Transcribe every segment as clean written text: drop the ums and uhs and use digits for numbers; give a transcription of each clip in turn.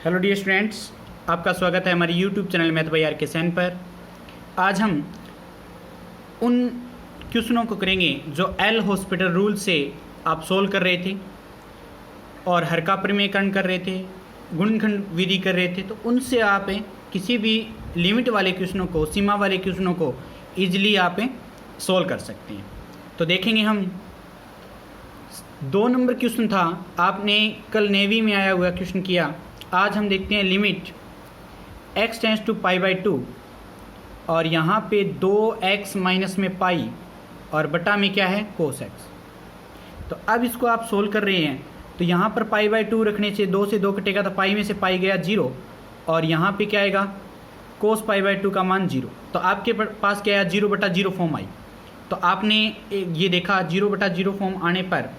Hello dear students, आपका स्वागत है हमारे YouTube channel math by R K सैन पर। आज हम उन क्वेश्चनों को करेंगे जो एल हॉस्पिटल रूल से आप सोल्व कर रहे थे और हर का परिमेयकरण कर रहे थे, गुणनखंड विधि कर रहे थे। तो उनसे आप किसी भी लिमिट वाले क्वेश्चनों को, सीमा वाले क्वेश्चनों को ईजिली आप सोल्व कर सकते हैं। तो देखेंगे हम 2 नंबर क्वेश्चन था, आपने कल नेवी में आया हुआ क्वेश्चन किया। आज हम देखते हैं limit x tends to pi by 2 और यहाँ पे 2x माइनस में पाई और बटा में क्या है कोस x। तो अब इसको आप सोल्व कर रहे हैं तो यहाँ पर पाई बाई 2 रखने से 2 से 2 कटेगा तो पाई में से पाई गया 0 और यहाँ पे क्या आएगा कोस पाई बाई 2 का मान 0। तो आपके पास क्या आया 0/0 फॉर्म आई। तो आपने ये देखा 0/0 फॉर्म आने पर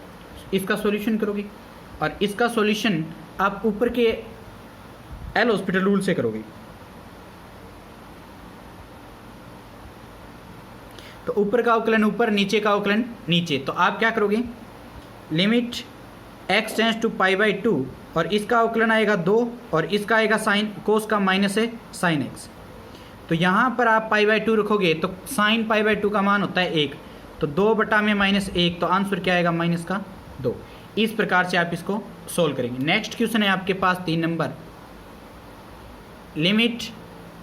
इसका सॉल्यूशन करोगे और इसका सॉल्यूशन आप ऊपर के एल हॉस्पिटल रूल से करोगे। तो ऊपर का अवकलन ऊपर, नीचे का अवकलन नीचे। तो आप क्या करोगे, limit x tends to pi by 2 और इसका अवकलन आएगा 2 और इसका आएगा साइन कोस का माइनस है साइन x। तो यहाँ पर आप पाई बाई 2 रखोगे तो साइन पाई बाई 2 का मान होता है 1, तो 2 बटा में -1, तो आंसर क्या आएगा -2। इस प्रकार से आप इसको सोल्व करेंगे। नेक्स्ट क्वेश्चन है आपके पास 3 number, limit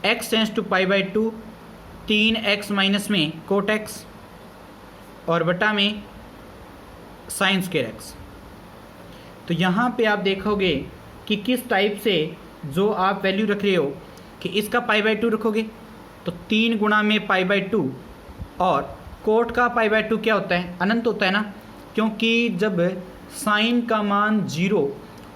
x tends to pi by 2 3x minus में कोट x और बटा में साइन स्क्वायर x। तो यहाँ पे आप देखोगे कि किस टाइप से जो आप वैल्यू रख रहे हो कि इसका पाई बाई 2 रखोगे तो 3 गुणा में पाई बाई 2 और कोट का पाई बाई 2 क्या होता है अनंत होता है ना, क्योंकि जब साइन का मान 0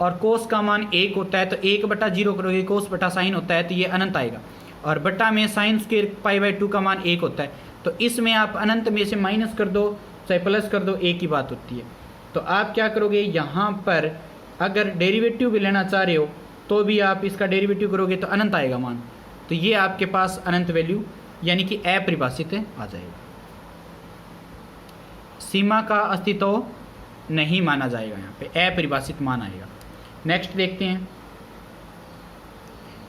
और कोस का मान 1 होता है तो 1/0 करोगे, कोस बटा साइन होता है तो ये अनंत आएगा और बटा में साइन स्क्वायर पाई बाई 2 का मान 1 होता है। तो इसमें आप अनंत में से माइनस कर दो चाहे प्लस कर दो, एक ही बात होती है। तो आप क्या करोगे, यहाँ पर अगर डेरिवेटिव भी लेना चाह रहे हो तो भी आप इसका डेरिवेटिव करोगे तो अनंत आएगा मान। तो ये आपके पास अनंत वैल्यू यानी कि अपरिभाषित आ जाएगा, सीमा का अस्तित्व नहीं माना जाएगा, यहाँ पे अपरिभाषित मान आएगा। नेक्स्ट देखते हैं,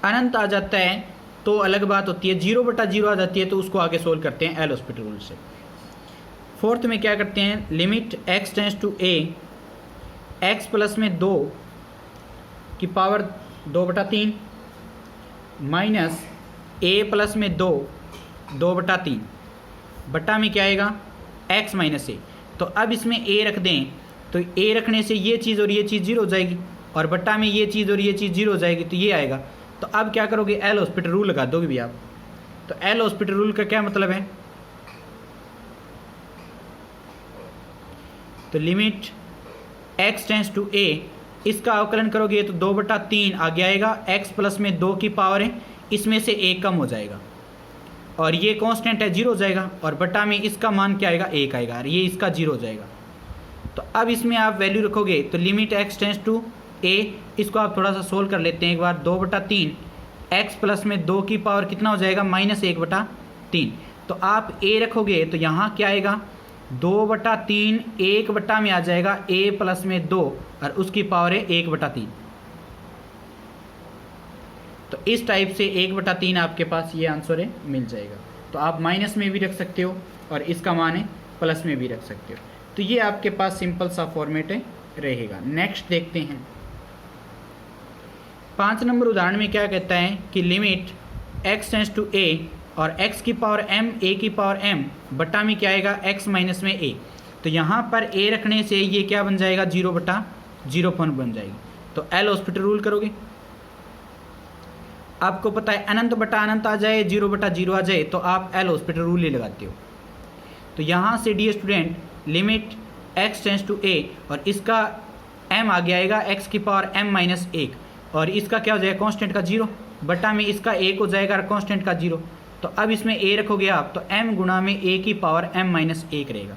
अनंत आ जाता है तो अलग बात होती है, 0/0 आ जाती है तो उसको आगे सोल्व करते हैं एल हॉस्पिटल रूल से। फोर्थ में क्या करते हैं, limit x tends to a x plus में 2 की पावर 2/3 माइनस a प्लस में 2/3 बटा में क्या आएगा x माइनस a। तो अब इसमें a रख दें तो a रखने से ये चीज़ और ये चीज़ 0 हो जाएगी और बटा में ये चीज़ और ये चीज़ 0 हो जाएगी तो ये आएगा। तो अब क्या करोगे, एल हॉस्पिटल रूल लगा दोगे भी आप। तो एल हॉस्पिटल रूल का क्या मतलब है, तो limit x tends to a इसका अवकलन करोगे तो 2/3 आगे आएगा, x प्लस में 2 की पावर है इसमें से 1 कम हो जाएगा और ये कांस्टेंट है 0 हो जाएगा और बटा में इसका मान क्या आएगा 1 आएगा और ये इसका 0 हो जाएगा। तो अब इसमें आप वैल्यू रखोगे तो limit x tends to a, इसको आप थोड़ा सा सोल्व कर लेते हैं एक बार। 2/3 x प्लस में 2 की पावर कितना हो जाएगा -1/3। तो आप a रखोगे तो यहाँ क्या आएगा 2/3 1 बटा में आ जाएगा a प्लस में 2 और उसकी पावर है 1/3। तो इस टाइप से 1/3 आपके पास ये आंसर है मिल जाएगा। तो आप माइनस में भी रख सकते हो और इसका मान है प्लस में भी रख सकते हो। तो ये आपके पास सिंपल सा फॉर्मेट रहेगा। नेक्स्ट देखते हैं 5 नंबर उदाहरण में क्या कहता है कि limit x tends to a और x की पावर m a की पावर m बटा में क्या आएगा x माइनस में a। तो यहाँ पर a रखने से ये क्या बन जाएगा 0/0 फॉर्म बन जाएगी। तो एल हॉस्पिटल रूल करोगे, आपको पता है अनंत बटा अनंत आ जाए 0/0 आ जाए तो आप एल हॉस्पिटल रूल ही लगाते हो। तो यहाँ से dear student limit x tends to a और इसका m आगे आएगा x की पावर m माइनस 1 और इसका क्या हो जाएगा कांस्टेंट का 0 बटा में इसका 1 हो जाएगा कांस्टेंट का 0। तो अब इसमें a रखोगे आप तो m गुणा में a की पावर m माइनस 1 रहेगा।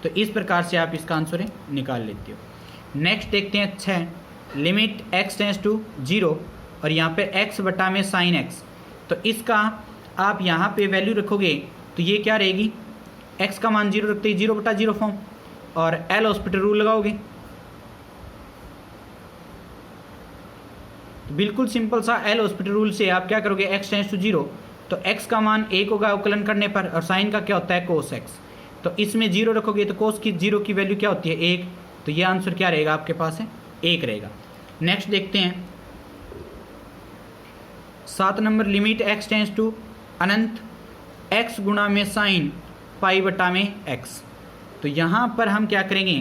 तो इस प्रकार से आप इसका आंसर निकाल लेते हो। नेक्स्ट देखते हैं 6, लिमिट x टेंस टू 0 और यहाँ पे x बटा में साइन x। तो इसका आप यहाँ पे वैल्यू रखोगे तो ये क्या रहेगी, x का मान 0 रखते ही 0/0 फॉर्म और एल हॉस्पिटल रूल लगाओगे तो बिल्कुल सिंपल सा एल हॉस्पिटल रूल से आप क्या करोगे, x टेंस टू 0 तो x का मान 1 होगा अवकलन करने पर, और साइन का क्या होता है कोस x। तो इसमें 0 रखोगे तो कोस की 0 की वैल्यू क्या होती है 1, तो ये आंसर क्या रहेगा आपके पास है 1 रहेगा। नेक्स्ट देखते हैं 7 number, limit x tends to अनंत x गुणा में साइन पाई बटा में x। तो यहाँ पर हम क्या करेंगे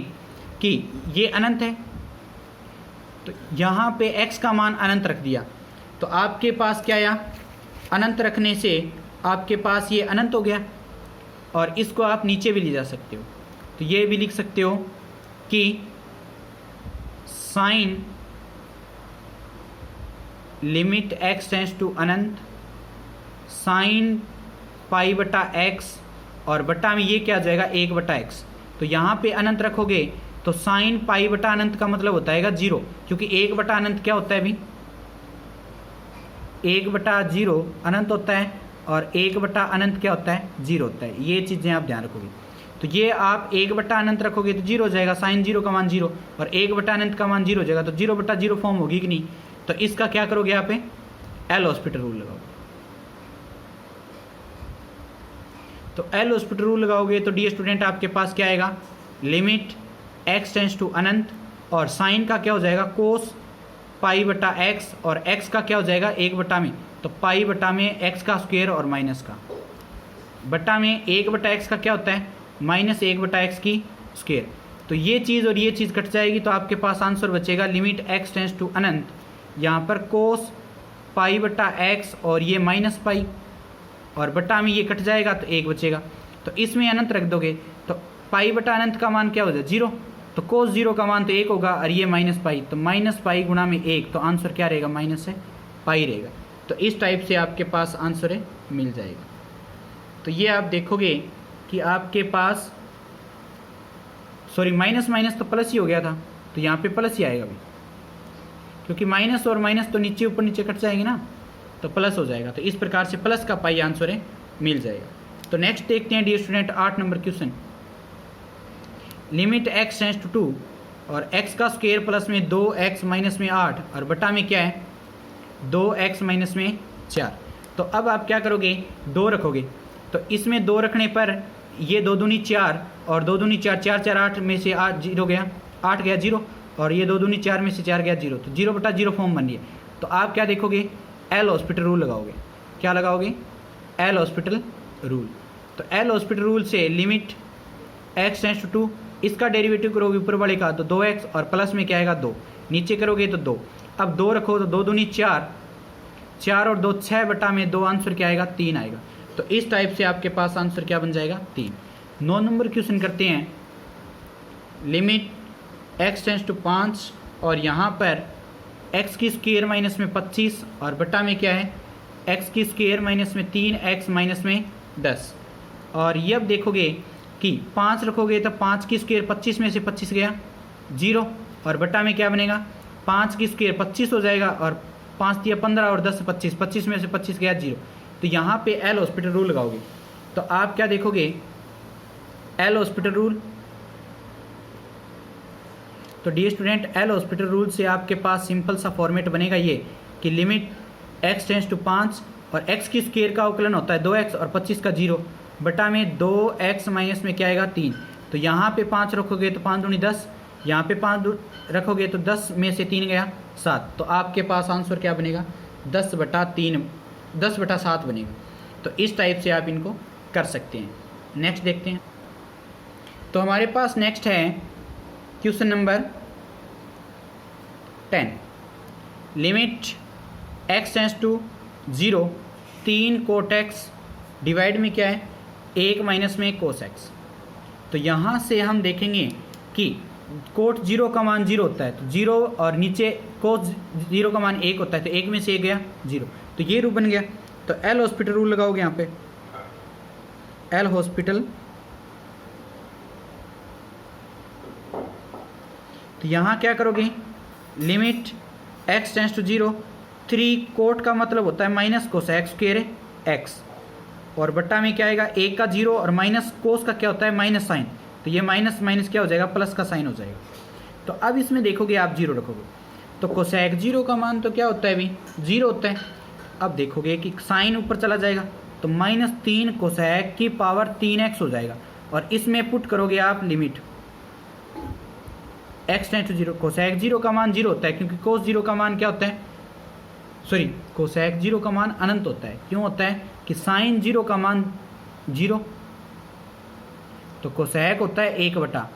कि ये अनंत है, तो यहाँ पे x का मान अनंत रख दिया, तो आपके पास क्या आया, अनंत रखने से आपके पास ये अनंत हो गया, और इसको आप नीचे भी ले जा सकते हो। तो ये भी लिख सकते हो कि sine limit x tends to अनंत साइन पाई बटा x, और बटा में ये क्या आ जाएगा 1 बटा x। तो यहाँ पे अनंत रखोगे तो साइन पाई बटा अनंत का मतलब होता है 0, क्योंकि 1 बटा अनंत क्या होता है अभी 1 बटा 0 अनंत होता है, और 1 बटा अनंत क्या होता है 0 होता है। ये चीज़ें आप ध्यान रखोगे। तो ये आप 1 बटा अनंत रखोगे तो 0 हो जाएगा, साइन 0 का मान 0, और 1 बटा अनंत का मान 0 हो जाएगा, तो 0 बटा 0 फॉर्म होगी कि नहीं। तो इसका क्या करोगे यहाँ पे एल हॉस्पिटल रूल लगाओगे। तो एल हॉस्पिटल रूल लगाओगे तो डी स्टूडेंट आपके पास क्या आएगा, लिमिट x टेंस टू अनंत, और साइन का क्या हो जाएगा कोस पाई बटा x, और x का क्या हो जाएगा 1 बटा में, तो पाई बटा में x का स्क्वायर और माइनस का बटा में 1 बटा x का क्या होता है माइनस 1 बटा x की स्क्वायर। तो ये चीज़ और ये चीज़ कट जाएगी, तो आपके पास आंसर बचेगा लिमिट x टेंस टू अनंत, यहाँ पर कोस पाई बटा x और ये माइनस पाई, और बटा में ये कट जाएगा तो 1 बचेगा। तो इसमें अनंत रख दोगे तो पाई बटा अनंत का मान क्या हो जाए 0, तो कोस 0 का मान तो 1 होगा, और ये माइनस पाई, तो माइनस पाई गुणा में 1, तो आंसर क्या रहेगा माइनस है पाई रहेगा। तो इस टाइप से आपके पास आंसर है मिल जाएगा। तो ये आप देखोगे कि आपके पास सॉरी माइनस माइनस तो प्लस ही हो गया था, तो यहाँ पे प्लस ही आएगा अभी, क्योंकि माइनस और माइनस तो नीचे ऊपर नीचे कट जाएंगे ना, तो प्लस हो जाएगा। तो इस प्रकार से प्लस का पाई आंसर है मिल जाएगा। तो नेक्स्ट देखते हैं dear student 8 number question, limit x tends to 2 और x का स्क्वायर प्लस में 2x माइनस में 8, और बटा में क्या है 2x माइनस में 4। तो अब आप क्या करोगे 2 रखोगे, तो इसमें 2 रखने पर ये 2 दूनी 4 और 2 दूनी 4, 4 4 8 में से 8 0 गया, 8 गया 0, और ये 2 दूनी 4 में से 4 गया 0, तो 0 बटा 0 फॉर्म बन गया। तो आप क्या देखोगे एल हॉस्पिटल रूल लगाओगे। क्या लगाओगे एल हॉस्पिटल रूल। तो एल हॉस्पिटल रूल से लिमिट x टेंस टू 2, इसका डेरिवेटिव करोगे ऊपर वाले का तो 2x, और प्लस में क्या आएगा 2, नीचे करोगे तो 2। अब 2 रखो तो 2 दूनी 4, 4 और 2 6 बटा में 2, आंसर क्या आएगा 3 आएगा। तो इस टाइप से आपके पास आंसर क्या बन जाएगा 3। 9 नंबर क्वेश्चन करते हैं, लिमिट x टेंस टू 5, और यहाँ पर x की स्क्वायर माइनस में 25, और बटा में क्या है x की स्क्वायर माइनस में 3x माइनस में 10। और ये अब देखोगे कि 5 रखोगे तो 5 की स्क्वायर 25 में से 25 गया 0, और बटा में क्या बनेगा 5 की स्क्वायर 25 हो जाएगा, और 5 दिया 15 और 10 25, 25 में से 25 गया 0। तो यहाँ पे एल हॉस्पिटल रूल लगाओगे। तो आप क्या देखोगे एल हॉस्पिटल रूल। तो dear student L hospital rule से आपके पास सिंपल सा फॉर्मेट बनेगा ये कि लिमिट x टेंस टू 5, और x की स्क्वायर का अवकलन होता है 2x और 25 का 0, बटा में 2x माइनस में क्या आएगा 3। तो यहाँ पे 5 रखोगे तो 5 दूनी 10, यहाँ पे 5 रखोगे तो 10 में से 3 गया 7। तो आपके पास आंसर क्या बनेगा 10 बटा 7 बनेगा। तो इस टाइप से आप इनको कर सकते हैं। नेक्स्ट देखते हैं। तो हमारे पास नेक्स्ट है question number 10, limit x tends to 0 3 cot x divide में क्या है 1 माइनस में कोस x। तो यहाँ से हम देखेंगे कि कोट 0 का मान 0 होता है, तो 0 और नीचे कोस 0 का मान 1 होता है, तो 1 में से 1 गया 0, तो ये रूप बन गया। तो एल हॉस्पिटल रूल लगाओगे यहाँ पे एल हॉस्पिटल। तो यहाँ क्या करोगे limit x tends to 0 3 cot का मतलब होता है माइनस कोस x स्क्वायर है x, और बट्टा में क्या आएगा 1 का 0, और माइनस कोस का क्या होता है माइनस साइन, तो ये माइनस माइनस क्या हो जाएगा प्लस का साइन हो जाएगा। तो अब इसमें देखोगे आप 0 रखोगे तो कोसेक 0 का मान तो क्या होता है अभी 0 होता है। अब देखोगे कि साइन ऊपर चला जाएगा तो -3 कोसेक की पावर 3x हो जाएगा, और इसमें पुट करोगे आप limit x tends to 0। Cosec 0 का मान 0 होता है क्योंकि कोस 0 का मान क्या होता है, सॉरी कोसेक 0 का मान अनंत होता है। क्यों होता है कि साइन 0 का मान 0, तो कोसेक होता है 1/,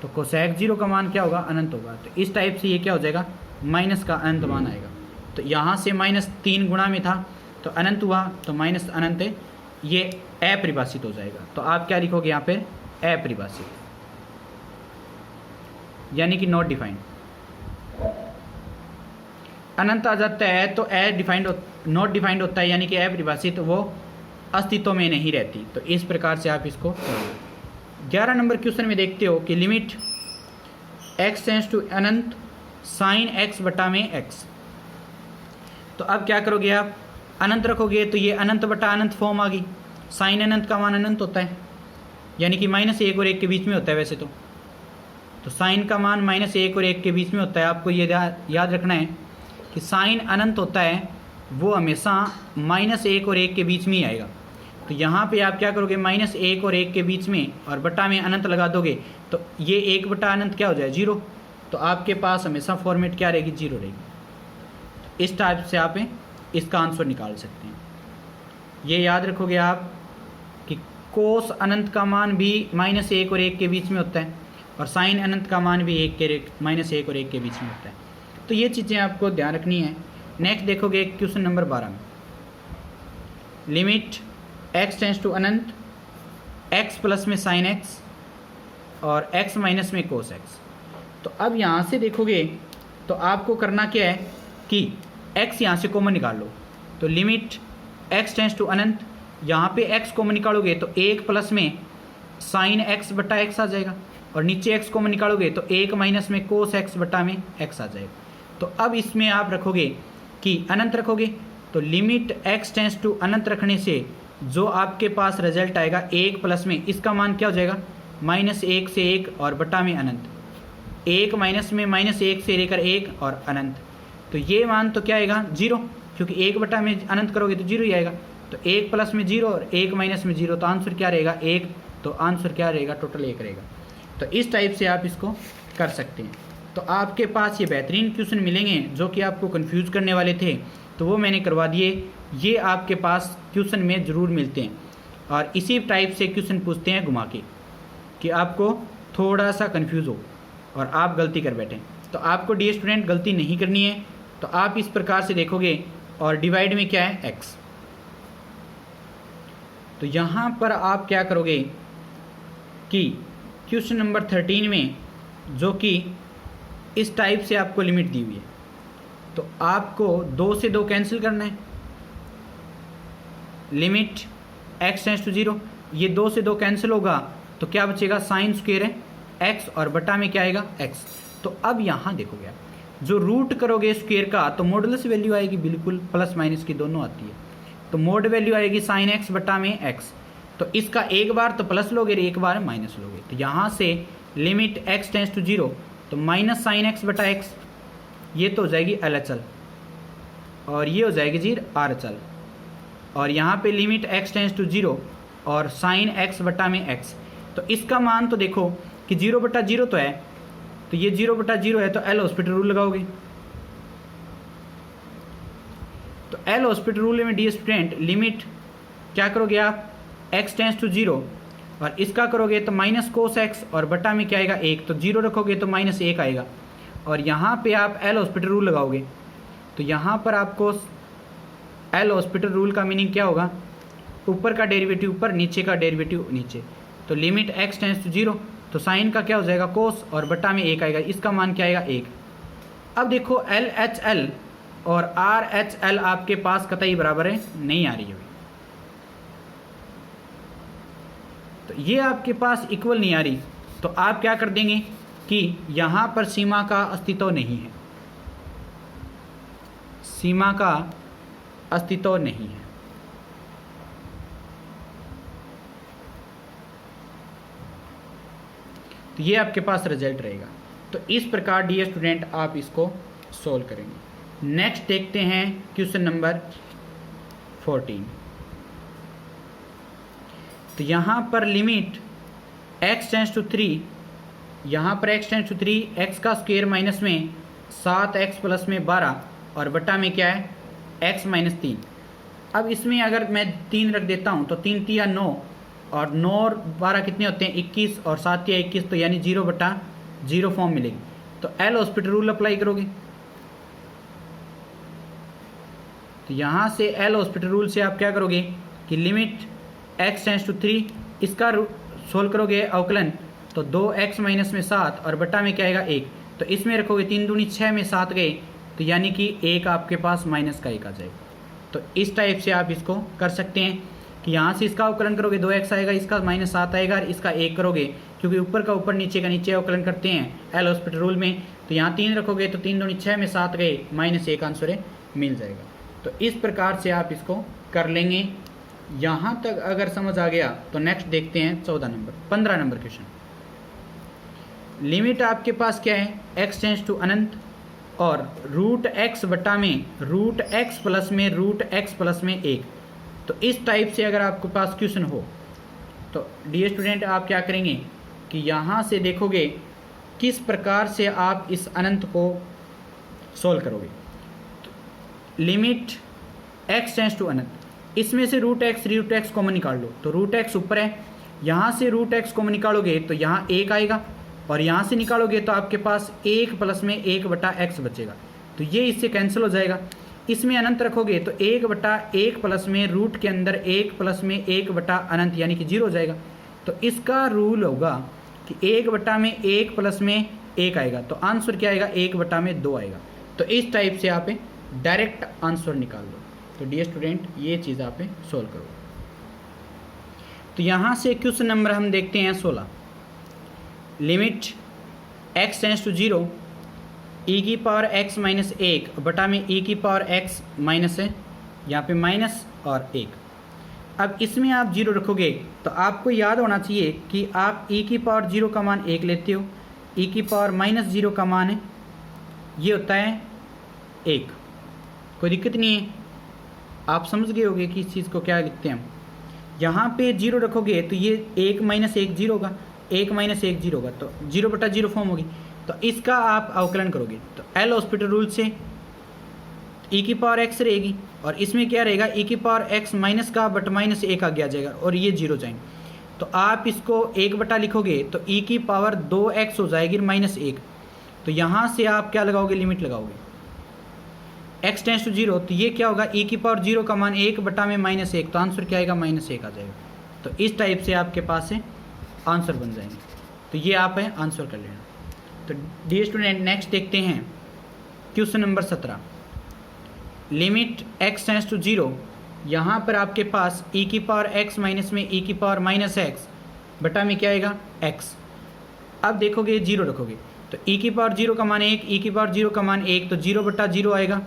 तो कोसेक 0 का मान क्या होगा अनंत होगा। तो इस टाइप से ये क्या हो जाएगा माइनस का अनंत मान आएगा। तो यहाँ से -3 गुणा में था तो अनंत हुआ, तो माइनस अनंत है, ये अपरिभाषित हो जाएगा। तो आप क्या लिखोगे यहाँ पे अपरिभाषित, यानी कि नॉट डिफाइंड। अनंत आ जाता है तो नॉट डिफाइंड होता है, यानी कि अपरिभाषित, वो अस्तित्व में नहीं रहती। तो इस प्रकार से आप इसको 11 नंबर क्वेश्चन में देखते हो कि लिमिट x टेंड्स टू अनंत साइन x बटा में x। तो अब क्या करोगे आप, अनंत रखोगे तो ये अनंत बटा अनंत फॉर्म आ गई। साइन अनंत का मान अनंत होता है, यानी कि -1 और 1 के बीच में होता है वैसे तो साइन का मान -1 और 1 के बीच में होता है। आपको ये याद रखना है कि साइन अनंत होता है वो हमेशा -1 और 1 के बीच में ही आएगा। तो यहाँ पे आप क्या करोगे -1 और 1 के बीच में और बटा में अनंत लगा दोगे तो ये 1 बटा अनंत क्या हो जाए 0। तो आपके पास हमेशा फॉर्मेट क्या रहेगी 0 रहेगी। इस टाइप से आप इसका आंसर निकाल सकते हैं। ये याद रखोगे आप कि कोस अनंत का मान भी -1 और 1 के बीच में होता है, और साइन अनंत का मान भी -1 और 1 के बीच में होता है। तो ये चीज़ें आपको ध्यान रखनी है। नेक्स्ट देखोगे क्वेश्चन नंबर 12 में, लिमिट x टेंड्स टू अनंत x प्लस में साइन x और x माइनस में कोस x। तो अब यहाँ से देखोगे तो आपको करना क्या है कि x यहाँ से कॉमन निकाल लो। तो लिमिट x टेंड्स टू अनंत, यहाँ पे x कॉमन निकालोगे तो 1 प्लस में साइन x बटा x आ जाएगा, और नीचे x कॉमन निकालोगे तो 1 माइनस में कोस x बटा में x आ जाएगा। तो अब इसमें आप रखोगे कि अनंत रखोगे तो लिमिट x टेंड्स टू अनंत रखने से जो आपके पास रिजल्ट आएगा 1 प्लस में इसका मान क्या हो जाएगा -1 से 1 और बटा में अनंत, 1 माइनस में -1 से लेकर 1 और अनंत। तो ये मान तो क्या आएगा 0, क्योंकि 1 बटा में अनंत करोगे तो 0 ही आएगा। तो 1 प्लस में 0 और 1 माइनस में 0, तो आंसर क्या रहेगा 1। तो आंसर क्या रहेगा टोटल 1 रहेगा। तो इस टाइप से आप इसको कर सकते हैं। तो आपके पास ये बेहतरीन क्वेश्चन मिलेंगे जो कि आपको कंफ्यूज करने वाले थे, तो वो मैंने करवा दिए। ये आपके पास क्वेश्चन में ज़रूर मिलते हैं, और इसी टाइप से क्वेश्चन पूछते हैं घुमा के कि आपको थोड़ा सा कंफ्यूज हो और आप गलती कर बैठें। तो आपको डियर स्टूडेंट गलती नहीं करनी है। तो आप इस प्रकार से देखोगे, और डिवाइड में क्या है x। तो यहाँ पर आप क्या करोगे कि क्वेश्चन नंबर 13 में जो कि इस टाइप से आपको लिमिट दी हुई है, तो आपको 2 से 2 कैंसिल करना है। लिमिट x टेंड्स टू 0, ये 2 से 2 कैंसिल होगा तो क्या बचेगा साइन स्क्वायर है x और बटा में क्या आएगा x। तो अब यहाँ देखोगे आप जो रूट करोगे स्क्वायर का तो मॉडुलस वैल्यू आएगी, बिल्कुल प्लस माइनस की दोनों आती है। तो मोड वैल्यू आएगी साइन x बटा में x। तो इसका एक बार तो प्लस लोगे, एक बार माइनस लोगे। तो यहाँ से लिमिट x टेंड्स टू 0, तो माइनस साइन x बटा x, ये तो हो जाएगी LHL, और ये हो जाएगी जी RHL। और यहाँ पे लिमिट x टेंड्स टू 0 और साइन x बटा में x। तो इसका मान तो देखो कि 0 बटा 0 तो है, तो ये 0 बटा 0 है, तो एल हॉस्पिटल रूल लगाओगे। तो एल हॉस्पिटल रूल में डी स्टूडेंट लिमिट क्या करोगे आप x टेंड्स टू 0 और इसका करोगे तो माइनस कोस x और बटा में क्या आएगा 1। तो 0 रखोगे तो -1 आएगा, और यहाँ पे आप एल हॉस्पिटल रूल लगाओगे। तो यहाँ पर आपको एल हॉस्पिटल रूल का मीनिंग क्या होगा, ऊपर का डेरिवेटिव ऊपर, नीचे का डेरिवेटिव नीचे। तो लिमिट x टेंड्स टू 0, तो साइन का क्या हो जाएगा कोस और बटा में 1 आएगा, इसका मान क्या आएगा 1। अब देखो LHL और RHL आपके पास कतई बराबर है, नहीं आ रही है, तो ये आपके पास इक्वल नहीं आ रही। तो आप क्या कर देंगे कि यहाँ पर सीमा का अस्तित्व नहीं है, सीमा का अस्तित्व नहीं है। तो ये आपके पास रिजल्ट रहेगा। तो इस प्रकार डियर स्टूडेंट आप इसको सोल्व करेंगे। नेक्स्ट देखते हैं क्वेश्चन नंबर 14। तो यहाँ पर लिमिट x टेंस टू 3, यहाँ पर x टेंस टू 3, x का स्क्वायर माइनस में 7x प्लस में 12 और बटा में क्या है x माइनस 3। अब इसमें अगर मैं 3 रख देता हूँ तो 3 3 9 और 9 और 12 कितने होते हैं 21 और 7 या 21, तो यानी 0/0 फॉर्म मिलेगी। तो एल हॉस्पिटल रूल अप्लाई करोगे, तो यहाँ से एल हॉस्पिटल रूल से आप क्या करोगे कि लिमिट x टेंस टू 3, इसका सोल्व करोगे अवकलन, तो 2x माइनस में 7 और बटा में क्या आएगा 1, तो इसमें रखोगे 3 दूनी 6 में 7 गए, तो यानी कि 1 आपके पास माइनस का 1 आ जाएगा। तो इस टाइप से आप इसको कर सकते हैं कि यहाँ से इसका अवकलन करोगे 2x आएगा, इसका माइनस 7 आएगा और इसका 1 करोगे, क्योंकि ऊपर का ऊपर नीचे का नीचे अवकलन करते हैं एल हॉस्पिटल रूल में। तो यहाँ 3 रखोगे तो 3 दूनी 6 में 7 गए, माइनस 1 आंसर मिल जाएगा। तो इस प्रकार से आप इसको कर लेंगे। यहाँ तक अगर समझ आ गया तो नेक्स्ट देखते हैं 15 नंबर क्वेश्चन। लिमिट आपके पास क्या है x टेंस टू अनंत और √x बटा में √x प्लस में √x प्लस में 1। तो इस टाइप से अगर आपके पास क्वेश्चन हो तो डियर स्टूडेंट आप क्या करेंगे कि यहाँ से देखोगे किस प्रकार से आप इस अनंत को सोल्व करोगे। तो लिमिट x टेंस टू अनंत, इसमें से √x कॉमन निकाल लो, तो √x ऊपर है, यहाँ से √x कॉमन निकालोगे तो यहाँ 1 आएगा और यहाँ से निकालोगे तो आपके पास 1 प्लस में 1/x बचेगा, तो ये इससे कैंसिल हो जाएगा। इसमें अनंत रखोगे तो 1/1 प्लस में रूट के अंदर 1 प्लस में 1/अनंत यानी कि 0 हो जाएगा। तो इसका रूल होगा कि 1/1 प्लस में 1 आएगा, तो आंसर क्या आएगा 1/2 आएगा। तो इस टाइप से आप डायरेक्ट आंसर निकाल लो। तो डियर स्टूडेंट ये चीज़ आप सोल्व करो। तो यहाँ से क्वेश्चन नंबर हम देखते हैं 16। Limit x tends to 0 e⁻x minus 1 बटा में e⁻x माइनस है, यहाँ पे माइनस और 1। अब इसमें आप 0 रखोगे तो आपको याद होना चाहिए कि आप e⁻0 का मान 1 लेते हो, e⁻−0 का मान है ये होता है 1। कोई दिक्कत नहीं है, आप समझ गए होंगे कि इस चीज़ को क्या लिखते हैं हम। यहाँ पे 0 रखोगे तो ये 1 माइनस 1 0 होगा, 1 माइनस 1 0 होगा, तो 0/0 फॉर्म होगी। तो इसका आप अवकलन करोगे तो एल हॉस्पिटल रूल से e⁻x रहेगी और इसमें क्या रहेगा e⁻x माइनस का बट माइनस 1 आगे आ जाएगा और ये 0 जाएंगे। तो आप इसको 1 लिखोगे तो e⁻2x हो जाएगी -1। तो यहाँ से आप क्या लगाओगे लिमिट लगाओगे x टेंस टू 0, तो ये क्या होगा e⁻0 का मान 1 में -1, तो आंसर क्या आएगा -1 आ जाएगा। तो इस टाइप से आपके पास है आंसर बन जाएंगे। तो ये आप है आंसर कर लेना। तो डियर स्टूडेंट नेक्स्ट देखते हैं question number 17। Limit x tends to 0, यहाँ पर आपके पास e⁻x माइनस में e⁻−x बटा में क्या आएगा x। अब देखोगे 0 रखोगे तो e⁻0 का मान 1, e⁻0 का मान 1, तो 0/0 आएगा।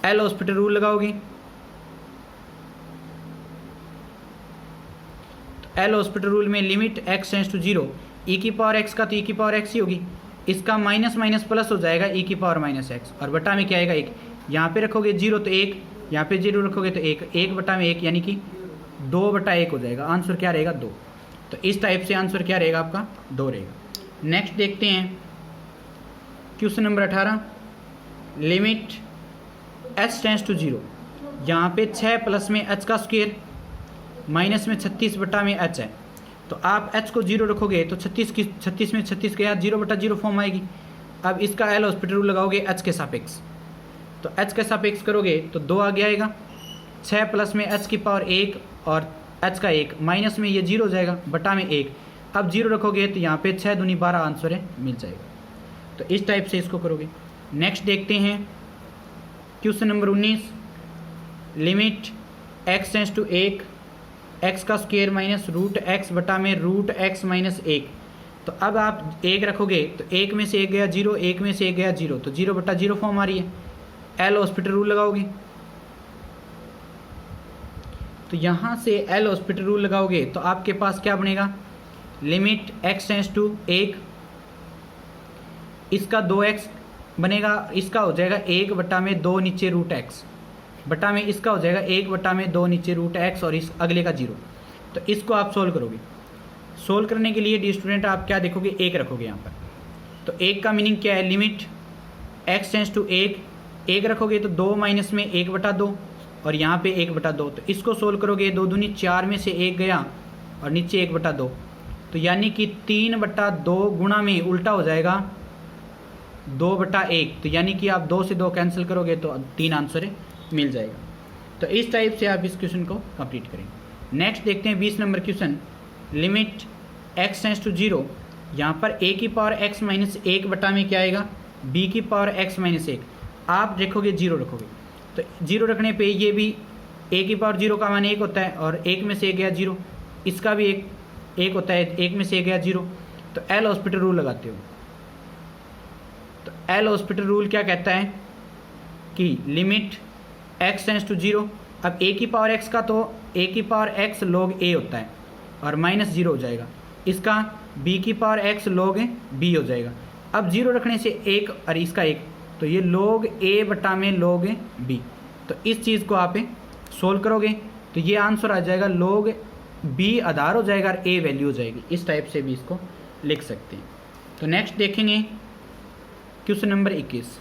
एल हॉस्पिटल रूल लगाओगे तो एल हॉस्पिटल रूल में limit x tends to 0 e⁻x का तो e⁻x ही होगी, इसका माइनस माइनस प्लस हो जाएगा e⁻−x और बटा में क्या आएगा 1। यहाँ पे रखोगे 0 तो 1, यहाँ पे 0 रखोगे तो 1, 1/1 यानी कि 2/1 हो जाएगा। आंसर क्या रहेगा 2। तो इस टाइप से आंसर क्या रहेगा आपका 2 रहेगा। नेक्स्ट देखते हैं question number 18। Limit h tends to 0, यहाँ पे 6 प्लस में h का स्क्वायर माइनस में 36 बटा में h है, तो आप h को 0 रखोगे तो 36 में 36 के यहाँ 0/0 फॉर्म आएगी। अब इसका एल हॉस्पिटल रूल लगाओगे h के सापेक्ष, तो h के सापेक्ष करोगे तो 2 आगे आएगा, 6 प्लस में h की पावर 1 और h का 1 माइनस में ये 0 हो जाएगा बटा में 1। अब 0 रखोगे तो यहाँ पे 6 दूनी 12 आंसर है मिल जाएगा। तो इस टाइप से इसको करोगे। नेक्स्ट देखते हैं question number 19। Limit x tends to 1 x का स्क्वायर माइनस √x बटा में √x माइनस 1। तो अब आप 1 रखोगे तो 1 में से 1 गया 0, 1 में से 1 गया 0, तो 0/0 फॉर्म आ रही है। एल हॉस्पिटल रूल लगाओगे तो यहाँ से एल हॉस्पिटल रूल लगाओगे तो आपके पास क्या बनेगा लिमिट x टेंस टू 1, इसका 2x बनेगा, इसका हो जाएगा 1/2 नीचे रूट एक्स बटा में इसका हो जाएगा 1/2 नीचे रूट एक्स और इस अगले का 0। तो इसको आप सोल्व करोगे। सोल्व करने के लिए डी स्टूडेंट आप क्या देखोगे, 1 रखोगे यहाँ पर। तो 1 का मीनिंग क्या है, लिमिट x टेंस टू 1 रखोगे तो 2 माइनस में 1/2 और यहाँ पे 1/2। तो इसको सोल्व करोगे, 2 दूनी 4 में से 1 गया और नीचे 1/2। तो यानी कि 3/2 गुणा में उल्टा हो जाएगा 2/1। तो यानी कि आप 2 से 2 कैंसिल करोगे तो 3 आंसर मिल जाएगा। तो इस टाइप से आप इस क्वेश्चन को कंप्लीट करेंगे। नेक्स्ट देखते हैं 20 number question. Limit x tends to 0, यहाँ पर a की पावर x माइनस 1 बटा में क्या आएगा, b की पावर x माइनस 1। आप देखोगे 0 रखोगे, तो 0 रखने पे ये भी a की पावर 0 का मान 1 होता है और 1 में से 1 गया 0, इसका भी 1 होता है, 1 में से 1 गया 0। तो एल हॉस्पिटल रूल लगाते हो। तो एल हॉस्पिटल रूल क्या कहता है कि लिमिट x टेंस टू 0, अब a की पावर x का तो a की पावर x log a होता है और माइनस 0 हो जाएगा, इसका b की पावर x log b हो जाएगा। अब 0 रखने से 1 और इसका 1, तो ये log a बटा में log b। तो इस चीज़ को आप सोल्व करोगे तो ये आंसर आ जाएगा log b आधार हो जाएगा और a वैल्यू हो जाएगी। इस टाइप से भी इसको लिख सकते हैं। तो नेक्स्ट देखेंगे क्वेश्चन नंबर 21।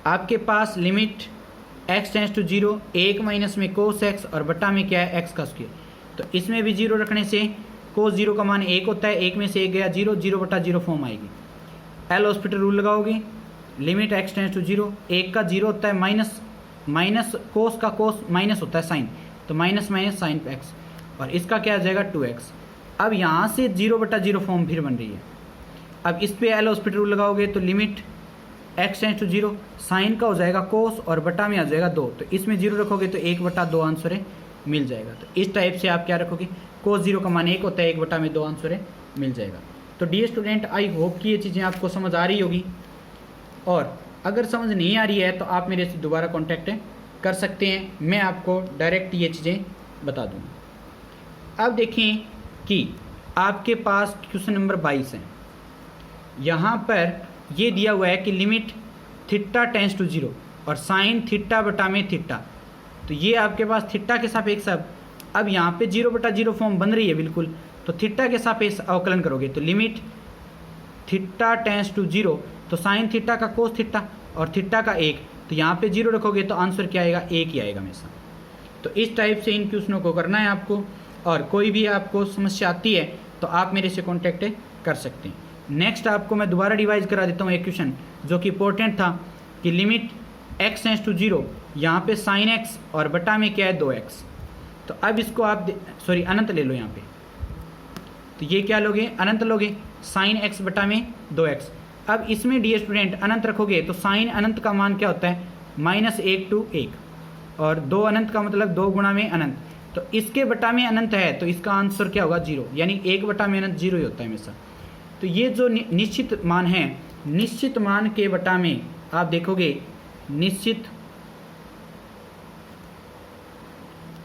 आपके पास limit x tends to 0, 1 minus में कोस x और बटा में क्या है, x का स्क्वायर। तो इसमें भी 0 रखने से कोस 0 का मान 1 होता है, 1 में से 1 गया 0, 0/0 फॉर्म आएगी। एल हॉस्पिटल रूल लगाओगे, लिमिट x टेंस टू 0, 1 का 0 होता है, माइनस कोस का कोस माइनस होता है साइन, तो माइनस माइनस साइन x और इसका क्या आ जाएगा 2x। अब यहाँ से 0/0 फॉर्म फिर बन रही है। अब इस पे एल हॉस्पिटल रूल लगाओगे तो limit x tends to 0, sine का हो जाएगा कोस और बटा में आ जाएगा 2, तो इसमें 0 रखोगे तो 1/2 आंसर मिल जाएगा। तो इस टाइप से आप क्या रखोगे, कोस 0 का मान 1 होता है, 1/2 आंसर मिल जाएगा। तो डियर स्टूडेंट, आई होप कि ये चीज़ें आपको समझ आ रही होगी, और अगर समझ नहीं आ रही है तो आप मेरे से दोबारा कॉन्टैक्ट कर सकते हैं, मैं आपको डायरेक्ट ये चीज़ें बता दूँगा। अब देखें कि आपके पास क्वेश्चन नंबर 22 है। यहाँ पर ये दिया हुआ है कि लिमिट थीटा टेंस टू 0 और साइन थीटा बटा में थीटा। तो ये आपके पास थीटा के सापेक्ष, अब यहाँ पे 0/0 फॉर्म बन रही है बिल्कुल, तो थीटा के सापेक्ष अवकलन करोगे तो लिमिट थीटा टेंस टू 0, तो साइन थीटा का कोस थीटा और थीटा का 1, तो यहाँ पे 0 रखोगे तो आंसर क्या आएगा, 1 ही आएगा हमेशा। तो इस टाइप से इन क्वेश्चनों को करना है आपको, और कोई भी आपको समस्या आती है तो आप मेरे से कॉन्टैक्ट कर सकते हैं। नेक्स्ट आपको मैं दोबारा रिवाइज करा देता हूँ एक क्वेश्चन जो कि इंपॉर्टेंट था, कि लिमिट x टेंस टू 0, यहाँ पे साइन x और बटा में क्या है 2x। तो अब इसको आप अनंत ले लो यहाँ पे, तो ये क्या लोगे, अनंत लोगे, साइन x बटा में 2x। अब इसमें डियर स्टूडेंट अनंत रखोगे तो साइन अनंत का मान क्या होता है, -1 to 1, और 2 अनंत का मतलब 2 गुणा में अनंत, तो इसके बटा में अनंत है तो इसका आंसर क्या होगा 0, यानी 1 बटा में अनंत 0 ही होता है हमेशा। तो ये जो निश्चित मान है, निश्चित मान के बटा में आप देखोगे निश्चित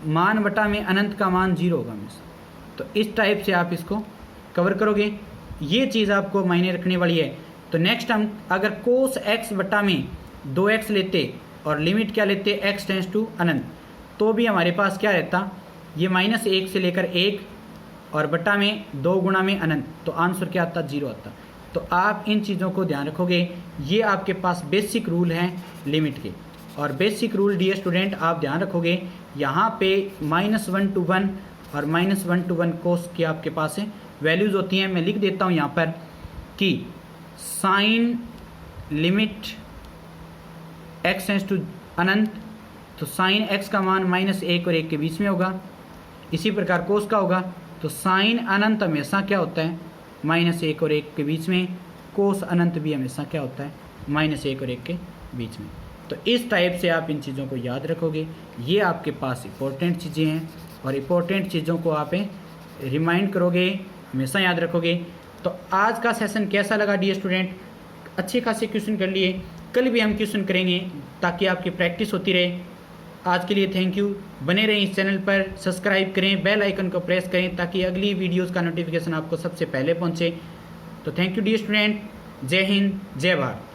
मान बटा में अनंत का मान 0 होगा हमेशा। तो इस टाइप से आप इसको कवर करोगे, ये चीज़ आपको मायने रखने वाली है। तो नेक्स्ट हम अगर कोस x बटा में 2x लेते और लिमिट क्या लेते x टेंस टू अनंत, तो भी हमारे पास क्या रहता, ये -1 से लेकर 1 और बटा में 2 गुणा में अनंत, तो आंसर क्या आता, 0 आता। तो आप इन चीज़ों को ध्यान रखोगे, ये आपके पास बेसिक रूल हैं लिमिट के। और बेसिक रूल डियर स्टूडेंट आप ध्यान रखोगे, यहाँ पे -1 to 1 और -1 to 1 कोस की आपके पास वैल्यूज़ होती हैं। मैं लिख देता हूँ यहाँ पर कि sine limit x tends to अनंत, तो साइन x का मान -1 और 1 के बीच में होगा। इसी प्रकार कोस का होगा, तो साइन अनंत हमेशा क्या होता है, -1 और 1 के बीच में, कोस अनंत भी हमेशा क्या होता है, -1 और 1 के बीच में। तो इस टाइप से आप इन चीज़ों को याद रखोगे, ये आपके पास इंपॉर्टेंट चीज़ें हैं, और इंपॉर्टेंट चीज़ों को आप रिमाइंड करोगे, हमेशा याद रखोगे। तो आज का सेशन कैसा लगा डियर स्टूडेंट, अच्छे खासे क्वेश्चन कर लिए, कल भी हम क्वेश्चन करेंगे ताकि आपकी प्रैक्टिस होती रहे। आज के लिए थैंक यू, बने रहें इस चैनल पर, सब्सक्राइब करें, बेल आइकन को प्रेस करें ताकि अगली वीडियोस का नोटिफिकेशन आपको सबसे पहले पहुंचे। तो थैंक यू डियर स्टूडेंट, जय हिंद, जय भारत।